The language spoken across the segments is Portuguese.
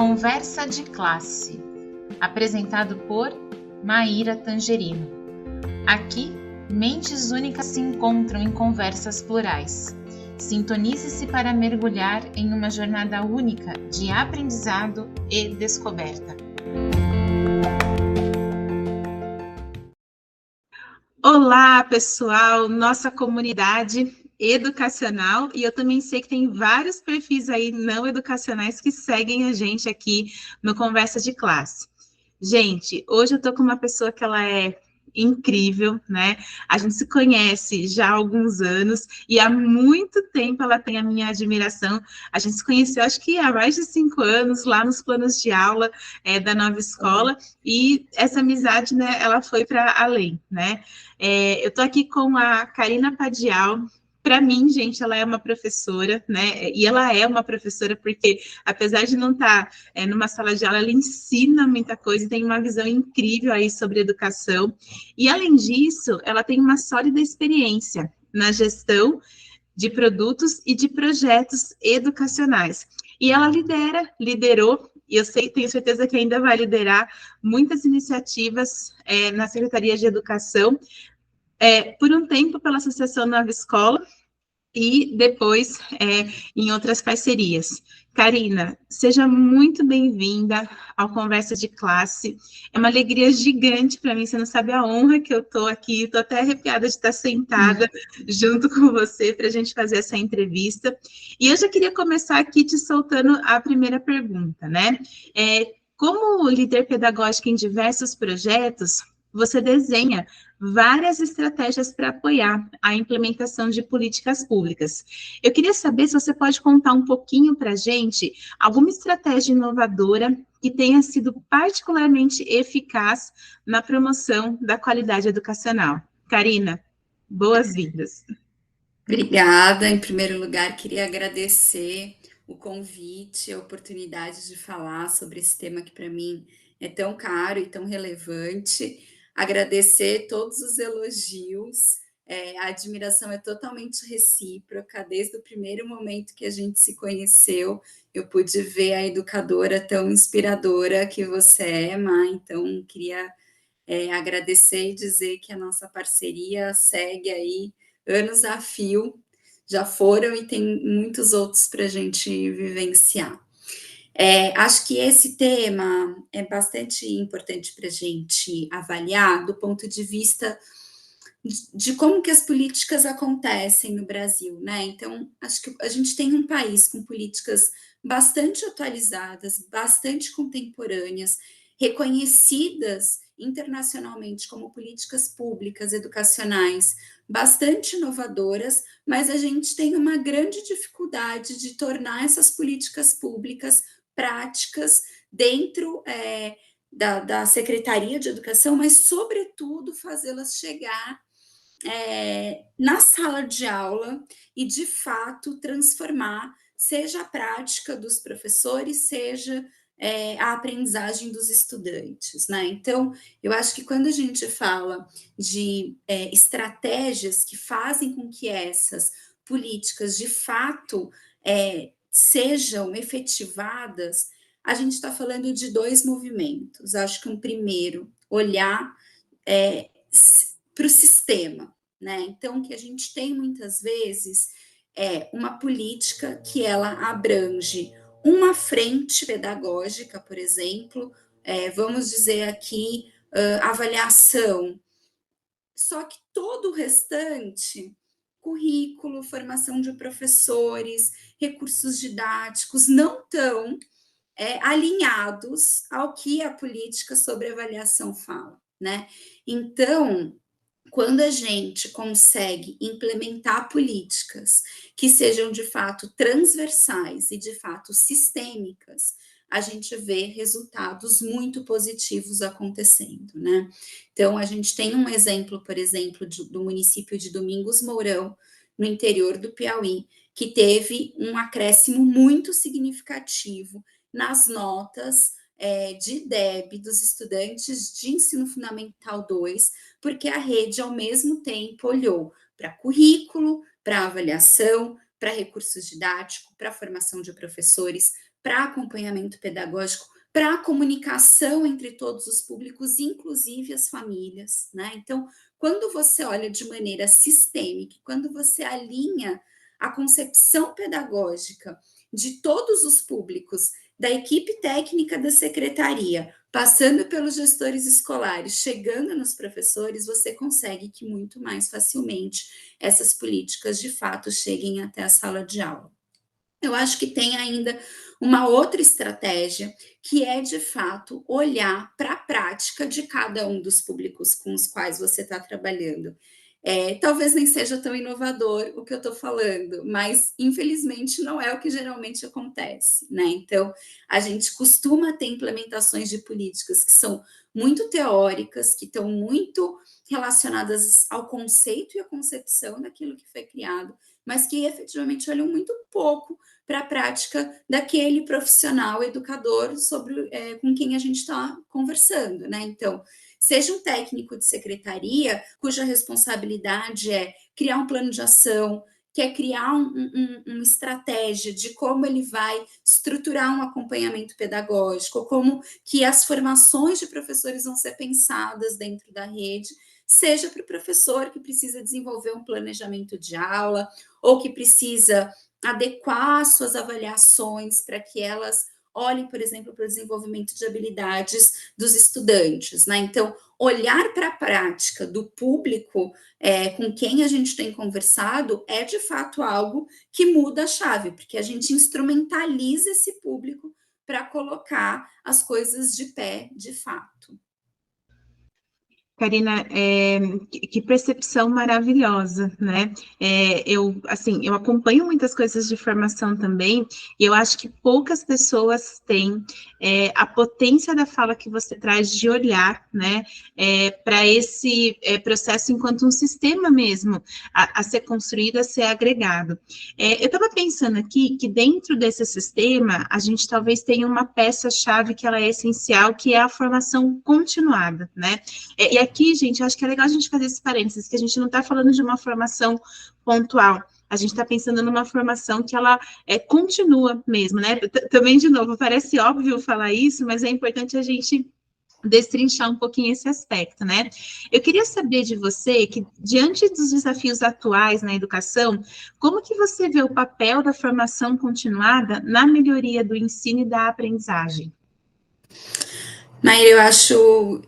Conversa de Classe, apresentado por Maíra Tangerino. Aqui, mentes únicas se encontram em conversas plurais. Sintonize-se para mergulhar em uma jornada única de aprendizado e descoberta. Olá, pessoal, nossa comunidade educacional, e eu também sei que tem vários perfis aí não educacionais que seguem a gente aqui no Conversa de Classe. Gente, hoje eu tô com uma pessoa que ela é incrível, né? A gente se conhece já há alguns anos e há muito tempo ela tem a minha admiração. A gente se conheceu, acho que há mais de 5 anos, lá nos planos de aula da nova escola, e essa amizade, né, ela foi para além, né? Eu tô aqui com a Karina Padial. Para mim, gente, ela é uma professora, né? E ela é uma professora porque, apesar de não estar numa sala de aula, ela ensina muita coisa e tem uma visão incrível aí sobre educação. E, além disso, ela tem uma sólida experiência na gestão de produtos e de projetos educacionais. E ela liderou, e eu tenho certeza que ainda vai liderar muitas iniciativas na Secretaria de Educação, por um tempo pela Associação Nova Escola, e depois em outras parcerias. Karina, seja muito bem-vinda ao Conversa de Classe. É uma alegria gigante para mim, você não sabe a honra que eu estou aqui, estou até arrepiada de estar sentada junto com você para a gente fazer essa entrevista. E eu já queria começar aqui te soltando a primeira pergunta, né? Como líder pedagógica em diversos projetos, você desenha várias estratégias para apoiar a implementação de políticas públicas. Eu queria saber se você pode contar um pouquinho para a gente alguma estratégia inovadora que tenha sido particularmente eficaz na promoção da qualidade educacional. Karina, boas-vindas. Obrigada. Em primeiro lugar, queria agradecer o convite, a oportunidade de falar sobre esse tema que para mim é tão caro e tão relevante. Agradecer todos os elogios. A admiração é totalmente recíproca. Desde o primeiro momento que a gente se conheceu, eu pude ver a educadora tão inspiradora que você é, Má. Então, queria agradecer e dizer que a nossa parceria segue aí anos a fio, já foram e tem muitos outros para a gente vivenciar. Acho que esse tema é bastante importante para a gente avaliar do ponto de vista de como que as políticas acontecem no Brasil, né? Então, acho que a gente tem um país com políticas bastante atualizadas, bastante contemporâneas, reconhecidas internacionalmente como políticas públicas educacionais bastante inovadoras, mas a gente tem uma grande dificuldade de tornar essas políticas públicas práticas dentro da Secretaria de Educação, mas, sobretudo, fazê-las chegar na sala de aula e, de fato, transformar, seja a prática dos professores, seja a aprendizagem dos estudantes, né? Então, eu acho que quando a gente fala de estratégias que fazem com que essas políticas, de fato, sejam efetivadas, a gente está falando de dois movimentos. Acho que um primeiro, olhar para o sistema, né? Então, o que a gente tem muitas vezes é uma política que ela abrange uma frente pedagógica, por exemplo, vamos dizer aqui, avaliação, só que todo o restante, currículo, formação de professores, recursos didáticos, não estão alinhados ao que a política sobre avaliação fala, né? Então, quando a gente consegue implementar políticas que sejam de fato transversais e de fato sistêmicas, a gente vê resultados muito positivos acontecendo, né? Então, a gente tem um exemplo, por exemplo, do município de Domingos Mourão, no interior do Piauí, que teve um acréscimo muito significativo nas notas de IDEB dos estudantes de ensino fundamental 2, porque a rede, ao mesmo tempo, olhou para currículo, para avaliação, para recursos didáticos, para formação de professores, para acompanhamento pedagógico, para a comunicação entre todos os públicos, inclusive as famílias, né? Então, quando você olha de maneira sistêmica, quando você alinha a concepção pedagógica de todos os públicos, da equipe técnica da secretaria, passando pelos gestores escolares, chegando nos professores, você consegue que muito mais facilmente essas políticas de fato cheguem até a sala de aula. Eu acho que tem ainda uma outra estratégia, que é, de fato, olhar para a prática de cada um dos públicos com os quais você está trabalhando. Talvez nem seja tão inovador o que eu estou falando, mas, infelizmente, não é o que geralmente acontece, né? Então, a gente costuma ter implementações de políticas que são muito teóricas, que estão muito relacionadas ao conceito e à concepção daquilo que foi criado, mas que efetivamente olham muito pouco para a prática daquele profissional educador com quem a gente está conversando, né? Então, seja um técnico de secretaria, cuja responsabilidade é criar um plano de ação, quer criar uma estratégia de como ele vai estruturar um acompanhamento pedagógico, como que as formações de professores vão ser pensadas dentro da rede, seja para o professor que precisa desenvolver um planejamento de aula, ou que precisa adequar suas avaliações para que elas olhem, por exemplo, para o desenvolvimento de habilidades dos estudantes, né? Então, olhar para a prática do público com quem a gente tem conversado é, de fato, algo que muda a chave, porque a gente instrumentaliza esse público para colocar as coisas de pé, de fato. Karina, que percepção maravilhosa, né? Eu acompanho muitas coisas de formação também, e eu acho que poucas pessoas têm a potência da fala que você traz de olhar, né, para esse processo enquanto um sistema mesmo a ser construído, a ser agregado. Eu estava pensando aqui que dentro desse sistema, a gente talvez tenha uma peça-chave que ela é essencial, que é a formação continuada, né? E aqui, gente, acho que é legal a gente fazer esse parênteses, que a gente não está falando de uma formação pontual, a gente está pensando numa formação que ela continua mesmo, né? Também, de novo, parece óbvio falar isso, mas é importante a gente destrinchar um pouquinho esse aspecto, né? Eu queria saber de você que, diante dos desafios atuais na educação, como que você vê o papel da formação continuada na melhoria do ensino e da aprendizagem? Maíra, eu acho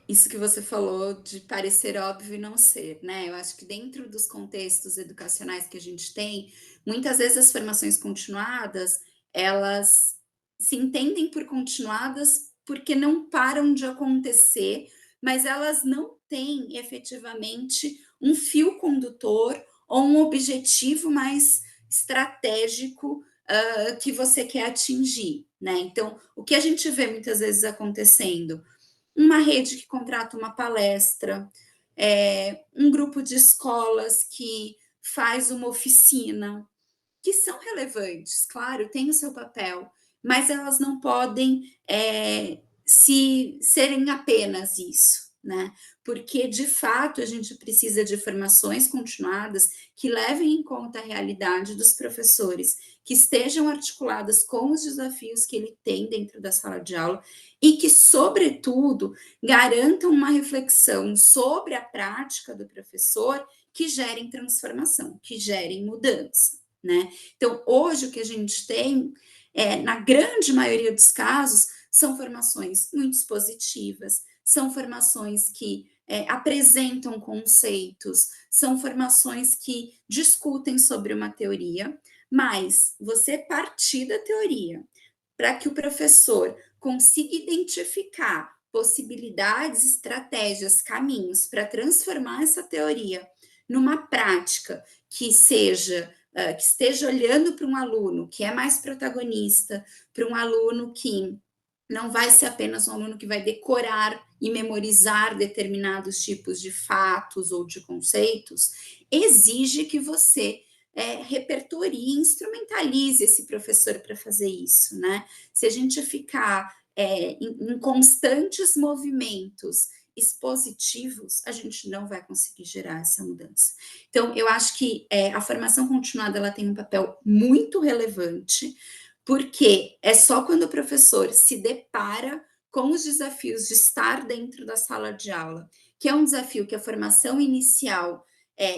isso que você falou de parecer óbvio e não ser, né? Eu acho que dentro dos contextos educacionais que a gente tem, muitas vezes as formações continuadas, elas se entendem por continuadas porque não param de acontecer, mas elas não têm efetivamente um fio condutor ou um objetivo mais estratégico que você quer atingir, né? Então, o que a gente vê muitas vezes acontecendo? Uma rede que contrata uma palestra, um grupo de escolas que faz uma oficina, que são relevantes, claro, tem o seu papel, mas elas não podem serem apenas isso, né? Porque, de fato, a gente precisa de formações continuadas que levem em conta a realidade dos professores, que estejam articuladas com os desafios que ele tem dentro da sala de aula e que, sobretudo, garantam uma reflexão sobre a prática do professor que gerem transformação, que gerem mudança, né? Então, hoje, o que a gente tem, na grande maioria dos casos, são formações muito expositivas, são formações que apresentam conceitos, são formações que discutem sobre uma teoria, mas você partir da teoria para que o professor consiga identificar possibilidades, estratégias, caminhos para transformar essa teoria numa prática que seja que esteja olhando para um aluno que é mais protagonista, para um aluno que não vai ser apenas um aluno que vai decorar e memorizar determinados tipos de fatos ou de conceitos, exige que você repertorie e instrumentalize esse professor para fazer isso, né? Se a gente ficar em constantes movimentos expositivos, a gente não vai conseguir gerar essa mudança. Então, eu acho que a formação continuada ela tem um papel muito relevante, porque é só quando o professor se depara com os desafios de estar dentro da sala de aula, que é um desafio que a formação inicial,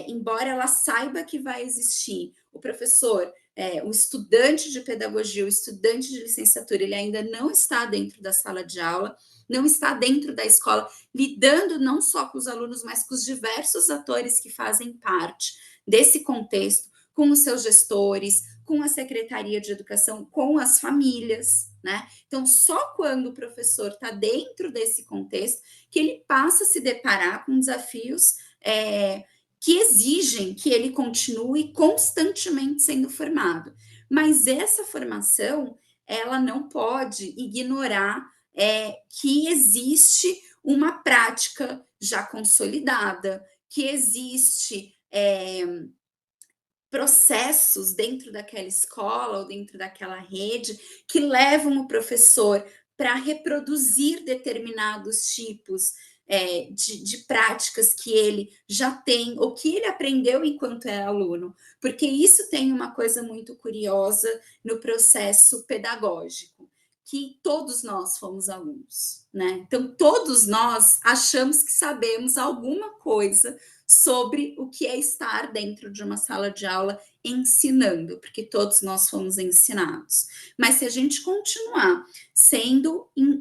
embora ela saiba que vai existir, o professor, o estudante de pedagogia, o estudante de licenciatura, ele ainda não está dentro da sala de aula, não está dentro da escola, lidando não só com os alunos, mas com os diversos atores que fazem parte desse contexto, com os seus gestores, com a Secretaria de Educação, com as famílias, né? Então, só quando o professor está dentro desse contexto que ele passa a se deparar com desafios que exigem que ele continue constantemente sendo formado. Mas essa formação, ela não pode ignorar que existe uma prática já consolidada, que existe processos dentro daquela escola ou dentro daquela rede que levam o professor para reproduzir determinados tipos de práticas que ele já tem ou que ele aprendeu enquanto é aluno, porque isso tem uma coisa muito curiosa no processo pedagógico, que todos nós fomos alunos, né? Então, todos nós achamos que sabemos alguma coisa sobre o que é estar dentro de uma sala de aula ensinando, porque todos nós fomos ensinados. Mas se a gente continuar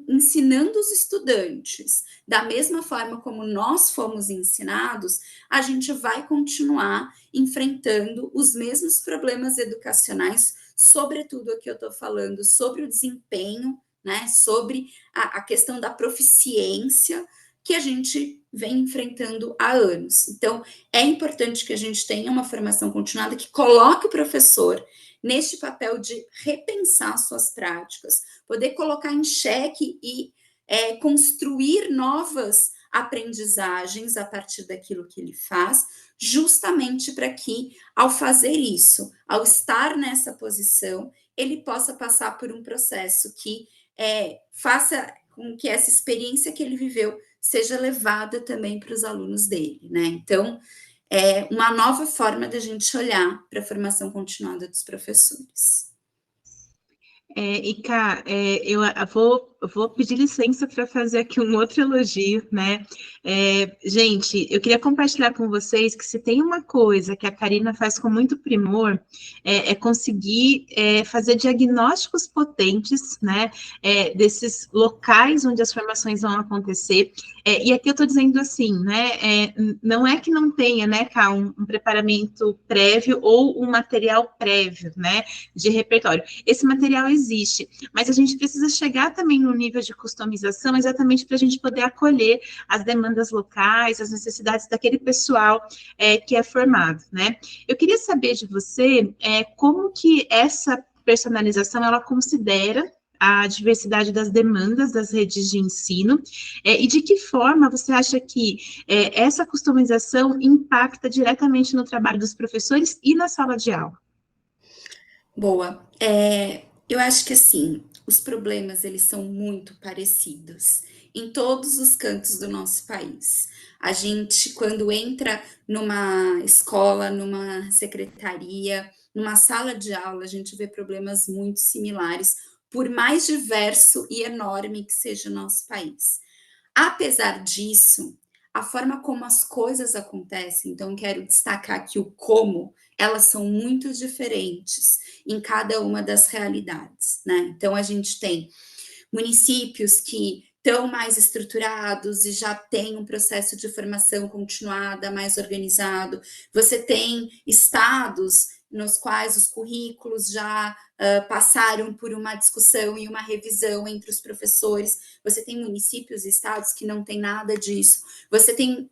ensinando os estudantes da mesma forma como nós fomos ensinados, a gente vai continuar enfrentando os mesmos problemas educacionais, sobretudo aqui eu estou falando sobre o desempenho, né, sobre a questão da proficiência, que a gente vem enfrentando há anos. Então, é importante que a gente tenha uma formação continuada que coloque o professor neste papel de repensar suas práticas, poder colocar em xeque e construir novas aprendizagens a partir daquilo que ele faz, justamente para que, ao fazer isso, ao estar nessa posição, ele possa passar por um processo que faça com que essa experiência que ele viveu seja levada também para os alunos dele, né? Então, é uma nova forma da gente olhar para a formação continuada dos professores. Cá, eu vou pedir licença para fazer aqui um outro elogio, né? Gente, eu queria compartilhar com vocês que se tem uma coisa que a Karina faz com muito primor, é conseguir fazer diagnósticos potentes, né? Desses locais onde as formações vão acontecer. E aqui eu estou dizendo assim, né? Não é que não tenha, né, Cá, um preparamento prévio ou um material prévio, né? De repertório. Esse material existe, mas a gente precisa chegar também no nível de customização exatamente para a gente poder acolher as demandas locais, as necessidades daquele pessoal que é formado, né? Eu queria saber de você como que essa personalização ela considera a diversidade das demandas das redes de ensino e de que forma você acha que essa customização impacta diretamente no trabalho dos professores e na sala de aula? Boa. Eu acho que assim, os problemas eles são muito parecidos em todos os cantos do nosso país. A gente, quando entra numa escola, numa secretaria, numa sala de aula, a gente vê problemas muito similares, por mais diverso e enorme que seja o nosso país. Apesar disso, a forma como as coisas acontecem, então quero destacar aqui o como, elas são muito diferentes em cada uma das realidades, né? Então a gente tem municípios que estão mais estruturados e já tem um processo de formação continuada mais organizado. Você tem estados nos quais os currículos já passaram por uma discussão e uma revisão entre os professores. Você tem municípios e estados que não tem nada disso. Você tem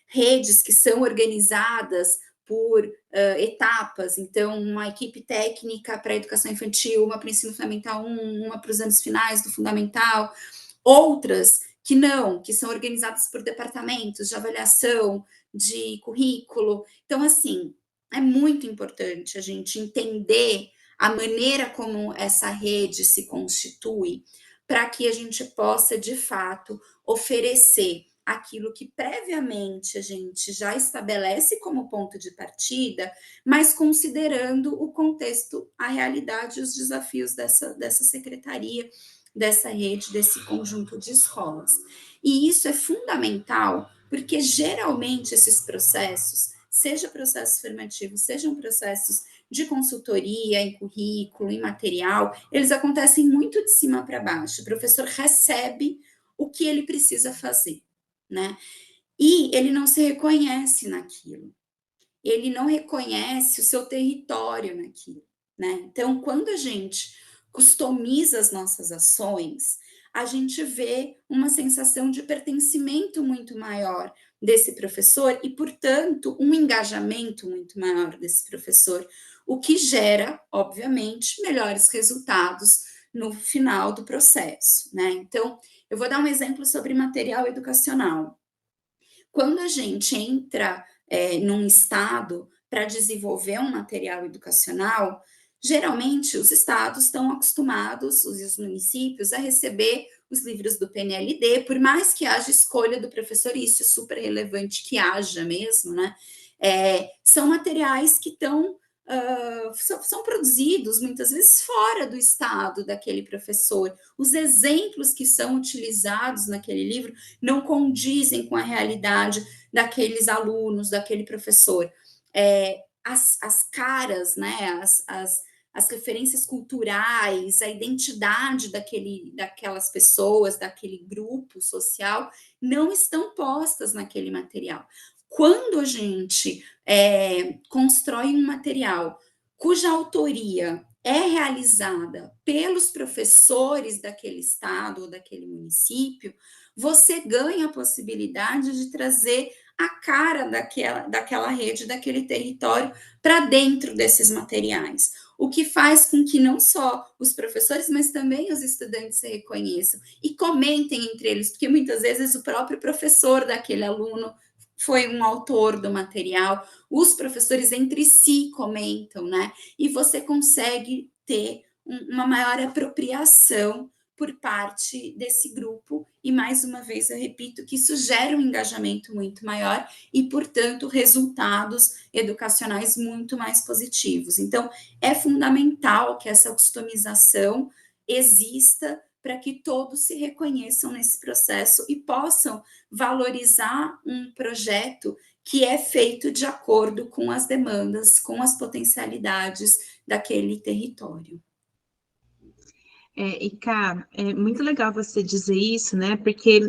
redes que são organizadas por etapas, então uma equipe técnica para a educação infantil, uma para o ensino fundamental 1, uma para os anos finais do fundamental, outras que não, que são organizadas por departamentos de avaliação, de currículo. Então, assim, é muito importante a gente entender a maneira como essa rede se constitui para que a gente possa, de fato, oferecer aquilo que previamente a gente já estabelece como ponto de partida, mas considerando o contexto, a realidade e os desafios dessa secretaria, dessa rede, desse conjunto de escolas. E isso é fundamental, porque geralmente esses processos, seja processos formativos, sejam processos de consultoria, em currículo, em material, eles acontecem muito de cima para baixo. O professor recebe o que ele precisa fazer, né? E ele não se reconhece naquilo. Ele não reconhece o seu território naquilo, né? Então, quando a gente customiza as nossas ações, a gente vê uma sensação de pertencimento muito maior desse professor e, portanto, um engajamento muito maior desse professor, o que gera, obviamente, melhores resultados no final do processo, né? Então, eu vou dar um exemplo sobre material educacional. Quando a gente entra num estado para desenvolver um material educacional, geralmente os estados estão acostumados, os municípios, a receber os livros do PNLD, por mais que haja escolha do professor, e isso é super relevante que haja mesmo, né? São materiais que estão são produzidos muitas vezes fora do estado daquele professor. Os exemplos que são utilizados naquele livro não condizem com a realidade daqueles alunos, daquele professor. As caras, né, as referências culturais, a identidade daquelas pessoas, daquele grupo social, não estão postas naquele material. Quando a gente constrói um material cuja autoria é realizada pelos professores daquele estado ou daquele município, você ganha a possibilidade de trazer a cara daquela rede, daquele território para dentro desses materiais. O que faz com que não só os professores, mas também os estudantes se reconheçam e comentem entre eles, porque muitas vezes o próprio professor daquele aluno foi um autor do material, os professores entre si comentam, né? E você consegue ter uma maior apropriação por parte desse grupo, e mais uma vez eu repito que isso gera um engajamento muito maior e, portanto, resultados educacionais muito mais positivos. Então, é fundamental que essa customização exista para que todos se reconheçam nesse processo e possam valorizar um projeto que é feito de acordo com as demandas, com as potencialidades daquele território. E Cá, é muito legal você dizer isso, né? Porque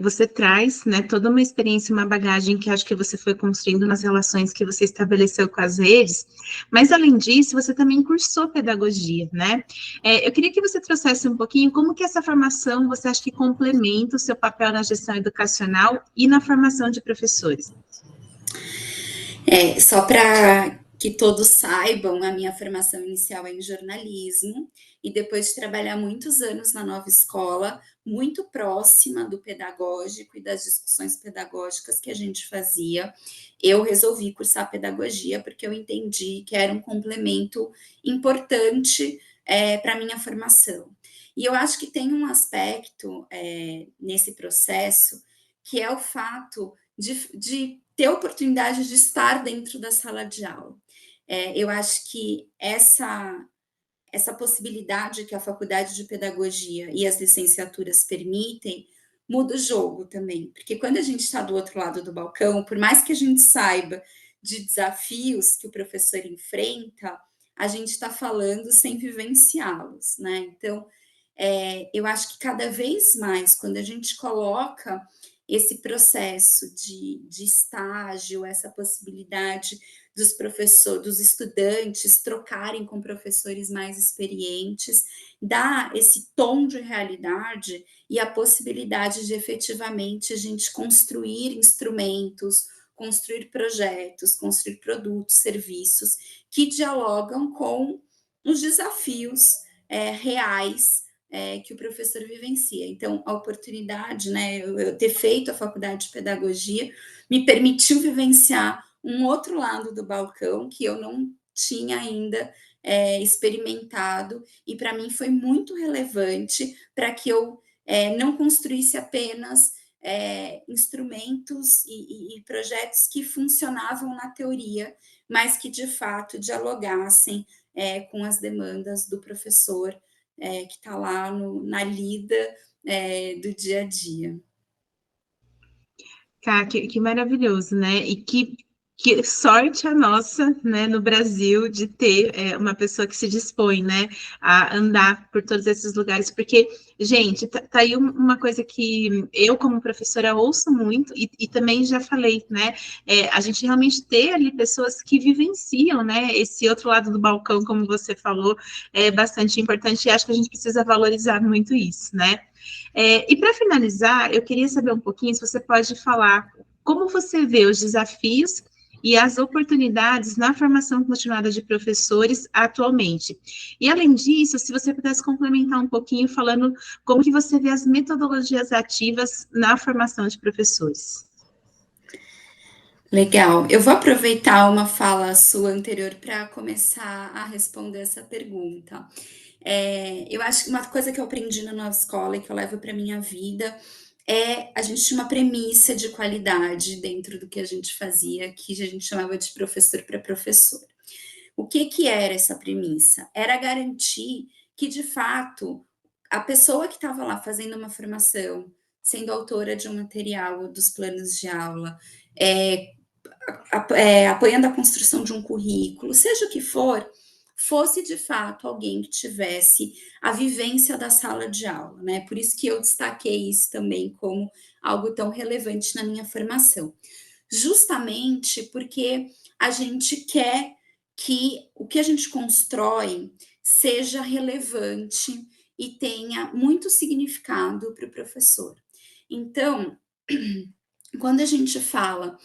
você traz, né, toda uma experiência, uma bagagem que acho que você foi construindo nas relações que você estabeleceu com as redes, mas além disso, você também cursou pedagogia, né? Eu queria que você trouxesse um pouquinho como que essa formação você acha que complementa o seu papel na gestão educacional e na formação de professores. Só para que todos saibam, a minha formação inicial é em jornalismo, e depois de trabalhar muitos anos na nova escola, muito próxima do pedagógico e das discussões pedagógicas que a gente fazia, eu resolvi cursar pedagogia, porque eu entendi que era um complemento importante para a minha formação. E eu acho que tem um aspecto nesse processo, que é o fato de ter a oportunidade de estar dentro da sala de aula. Eu acho que essa possibilidade que a faculdade de pedagogia e as licenciaturas permitem muda o jogo também, porque quando a gente está do outro lado do balcão, por mais que a gente saiba de desafios que o professor enfrenta, a gente está falando sem vivenciá-los, né? Então, eu acho que cada vez mais, quando a gente coloca esse processo de estágio, essa possibilidade dos professores, dos estudantes trocarem com professores mais experientes, dá esse tom de realidade e a possibilidade de efetivamente a gente construir instrumentos, construir projetos, construir produtos, serviços que dialogam com os desafios reais que o professor vivencia. Então, a oportunidade, né, eu ter feito a faculdade de pedagogia, me permitiu vivenciar um outro lado do balcão que eu não tinha ainda experimentado, e para mim foi muito relevante para que eu não construísse apenas instrumentos e projetos que funcionavam na teoria, mas que de fato dialogassem com as demandas do professor que está lá na lida do dia a dia. Cara, que maravilhoso, né? E que sorte a nossa, né, no Brasil, de ter uma pessoa que se dispõe, né, a andar por todos esses lugares, porque, gente, tá aí uma coisa que eu, como professora, ouço muito, e também já falei, né, a gente realmente ter ali pessoas que vivenciam, né, esse outro lado do balcão, como você falou, é bastante importante, e acho que a gente precisa valorizar muito isso, né? E para finalizar, eu queria saber um pouquinho se você pode falar como você vê os desafios e as oportunidades na formação continuada de professores atualmente. E além disso, se você pudesse complementar um pouquinho falando como que você vê as metodologias ativas na formação de professores. Legal. Eu vou aproveitar uma fala sua anterior para começar a responder essa pergunta. Eu acho que uma coisa que eu aprendi na escola e que eu levo para minha vida a gente tinha uma premissa de qualidade dentro do que a gente fazia, que a gente chamava de professor para professor. O que era essa premissa? Era garantir que, de fato, a pessoa que estava lá fazendo uma formação, sendo autora de um material, dos planos de aula, apoiando a construção de um currículo, seja o que for, fosse de fato alguém que tivesse a vivência da sala de aula, né? Por isso que eu destaquei isso também como algo tão relevante na minha formação. Justamente porque a gente quer que o que a gente constrói seja relevante e tenha muito significado para o professor. Então, quando a gente fala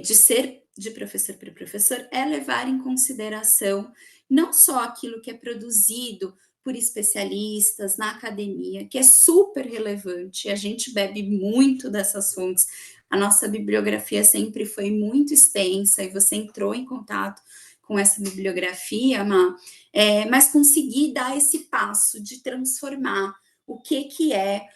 de ser de professor para professor, é levar em consideração não só aquilo que é produzido por especialistas na academia, que é super relevante, a gente bebe muito dessas fontes, a nossa bibliografia sempre foi muito extensa, e você entrou em contato com essa bibliografia, mas conseguir dar esse passo de transformar o que é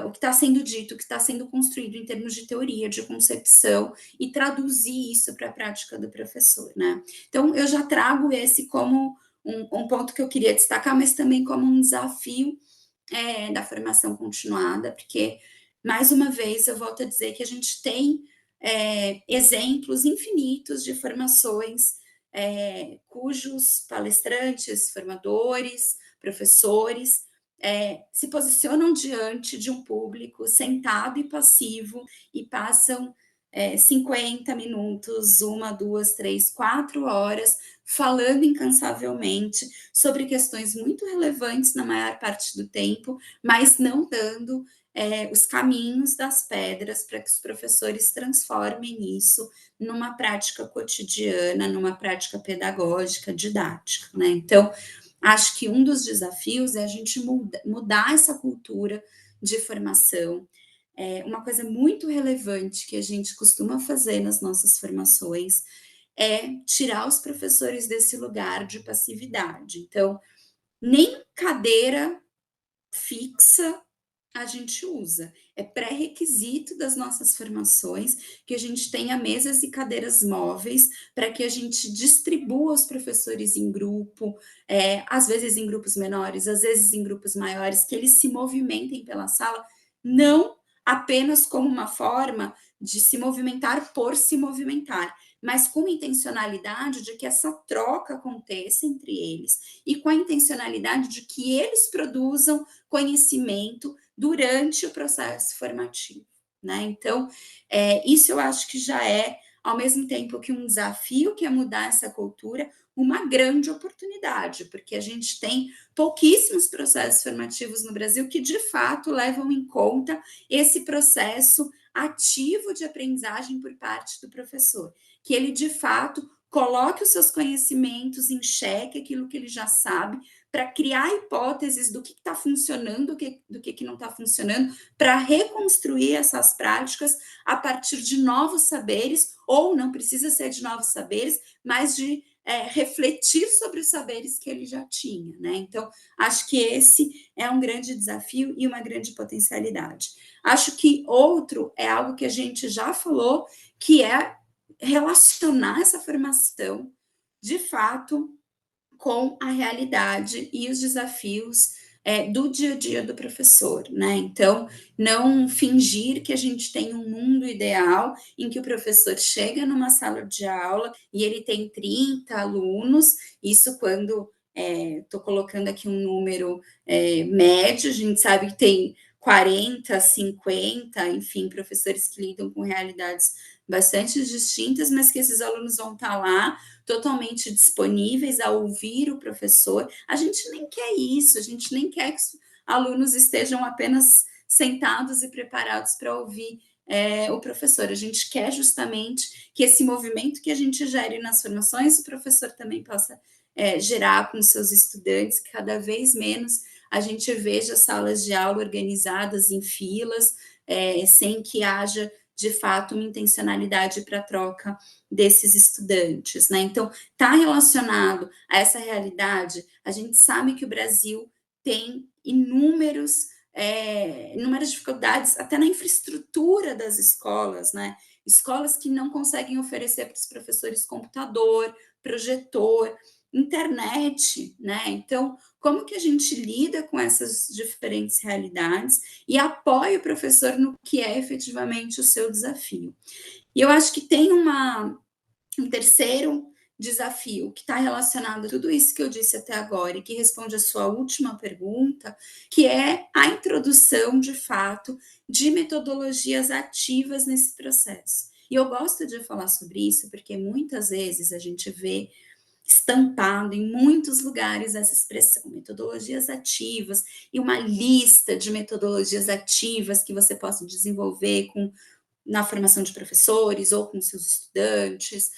o que está sendo dito, o que está sendo construído em termos de teoria, de concepção, e traduzir isso para a prática do professor, né? Então, eu já trago esse como um ponto que eu queria destacar, mas também como um desafio da formação continuada, porque, mais uma vez, eu volto a dizer que a gente tem exemplos infinitos de formações cujos palestrantes, formadores, professores, se posicionam diante de um público sentado e passivo e passam 50 minutos, 1, 2, 3, 4 horas, falando incansavelmente sobre questões muito relevantes na maior parte do tempo, mas não dando os caminhos das pedras para que os professores transformem isso numa prática cotidiana, numa prática pedagógica, didática, né? Então, acho que um dos desafios é a gente mudar essa cultura de formação. Uma coisa muito relevante que a gente costuma fazer nas nossas formações é tirar os professores desse lugar de passividade. Então, nem cadeira fixa a gente usa. É pré-requisito das nossas formações que a gente tenha mesas e cadeiras móveis para que a gente distribua os professores em grupo, às vezes em grupos menores, às vezes em grupos maiores, que eles se movimentem pela sala, não apenas como uma forma de se movimentar por se movimentar, mas com intencionalidade de que essa troca aconteça entre eles e com a intencionalidade de que eles produzam conhecimento durante o processo formativo, né? Então, isso eu acho que já é, ao mesmo tempo que um desafio, que é mudar essa cultura, uma grande oportunidade, porque a gente tem pouquíssimos processos formativos no Brasil que, de fato, levam em conta esse processo ativo de aprendizagem por parte do professor, que ele, de fato, coloque os seus conhecimentos em xeque, aquilo que ele já sabe, para criar hipóteses do que está funcionando, do que não está funcionando, para reconstruir essas práticas a partir de novos saberes, ou não precisa ser de novos saberes, mas de refletir sobre os saberes que ele já tinha, né? Então, acho que esse é um grande desafio e uma grande potencialidade. Acho que outro é algo que a gente já falou, que é relacionar essa formação, de fato, com a realidade e os desafios do dia a dia do professor, né? Então, não fingir que a gente tem um mundo ideal em que o professor chega numa sala de aula e ele tem 30 alunos, isso quando estou colocando aqui um número médio, a gente sabe que tem 40, 50, enfim, professores que lidam com realidades bastante distintas, mas que esses alunos vão estar lá totalmente disponíveis a ouvir o professor. A gente nem quer isso, a gente nem quer que os alunos estejam apenas sentados e preparados para ouvir o professor. A gente quer justamente que esse movimento que a gente gere nas formações, o professor também possa gerar com seus estudantes, que cada vez menos a gente veja salas de aula organizadas em filas, sem que haja de fato uma intencionalidade para a troca desses estudantes, né? Então, está relacionado a essa realidade. A gente sabe que o Brasil tem inúmeras dificuldades, até na infraestrutura das escolas, né? Escolas que não conseguem oferecer para os professores computador, projetor, internet, né? Então, como que a gente lida com essas diferentes realidades e apoia o professor no que é efetivamente o seu desafio? E eu acho que tem um terceiro desafio que está relacionado a tudo isso que eu disse até agora e que responde a sua última pergunta, que é a introdução, de fato, de metodologias ativas nesse processo. E eu gosto de falar sobre isso porque muitas vezes a gente vê estampado em muitos lugares essa expressão, metodologias ativas, e uma lista de metodologias ativas que você possa desenvolver na formação de professores ou com seus estudantes,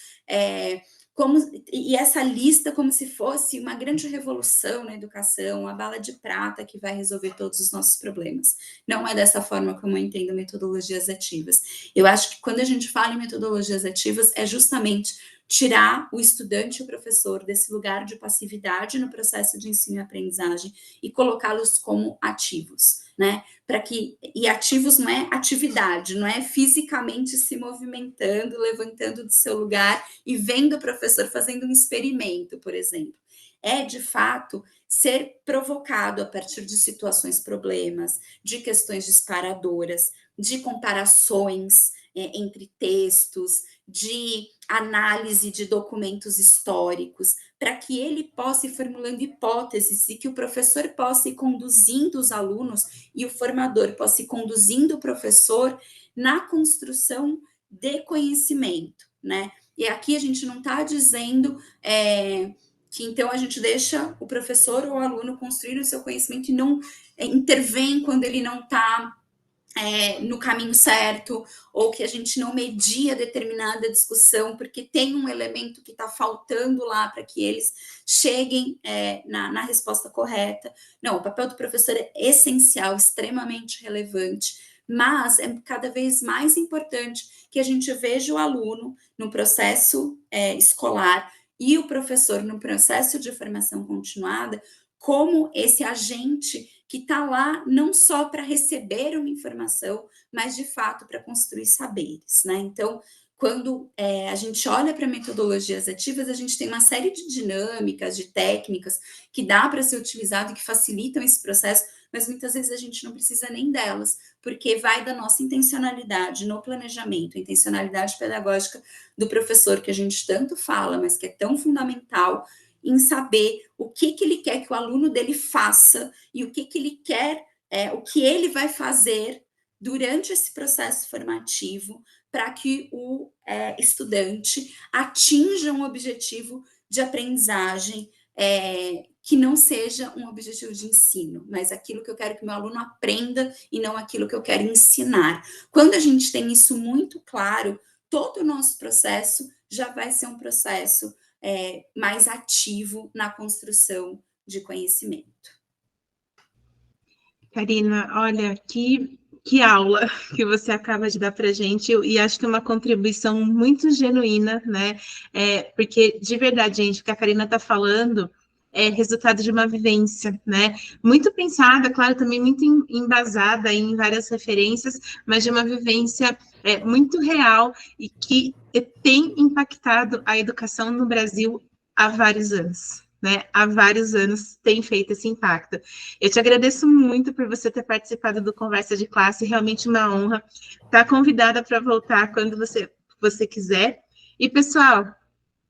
e essa lista como se fosse uma grande revolução na educação, a bala de prata que vai resolver todos os nossos problemas. Não é dessa forma como eu entendo metodologias ativas. Eu acho que quando a gente fala em metodologias ativas, é justamente tirar o estudante e o professor desse lugar de passividade no processo de ensino e aprendizagem e colocá-los como ativos, né? E ativos não é atividade, não é fisicamente se movimentando, levantando do seu lugar e vendo o professor fazendo um experimento, por exemplo. É, de fato, ser provocado a partir de situações problemas, de questões disparadoras, de comparações entre textos, de análise de documentos históricos, para que ele possa ir formulando hipóteses e que o professor possa ir conduzindo os alunos e o formador possa ir conduzindo o professor na construção de conhecimento, né? E aqui a gente não está dizendo que então a gente deixa o professor ou o aluno construir o seu conhecimento e não intervém quando ele não está no caminho certo, ou que a gente não media determinada discussão, porque tem um elemento que está faltando lá para que eles cheguem na resposta correta. Não, o papel do professor é essencial, extremamente relevante, mas é cada vez mais importante que a gente veja o aluno no processo escolar e o professor no processo de formação continuada como esse agente que está lá não só para receber uma informação, mas de fato para construir saberes, né? Então, quando a gente olha para metodologias ativas, a gente tem uma série de dinâmicas, de técnicas que dá para ser utilizado e que facilitam esse processo, mas muitas vezes a gente não precisa nem delas, porque vai da nossa intencionalidade no planejamento, a intencionalidade pedagógica do professor, que a gente tanto fala, mas que é tão fundamental em saber o que ele quer que o aluno dele faça e o que ele quer, o que ele vai fazer durante esse processo formativo para que o estudante atinja um objetivo de aprendizagem que não seja um objetivo de ensino, mas aquilo que eu quero que meu aluno aprenda e não aquilo que eu quero ensinar. Quando a gente tem isso muito claro, todo o nosso processo já vai ser um processo mais ativo na construção de conhecimento. Karina, olha, que Que aula que você acaba de dar para a gente, e acho que é uma contribuição muito genuína, né? Porque, de verdade, gente, o que a Karina está falando é resultado de uma vivência, né? Muito pensada, claro, também muito embasada em várias referências, mas de uma vivência muito real e que tem impactado a educação no Brasil há vários anos. Né, há vários anos tem feito esse impacto. Eu te agradeço muito por você ter participado do Conversa de Classe, realmente uma honra. Está convidada para voltar quando você quiser. E, pessoal,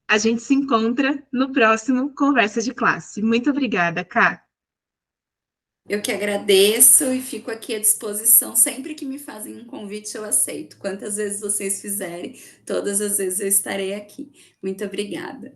a gente se encontra no próximo Conversa de Classe. Muito obrigada, Ká. Eu que agradeço e fico aqui à disposição. Sempre que me fazem um convite, eu aceito. Quantas vezes vocês fizerem, todas as vezes eu estarei aqui. Muito obrigada.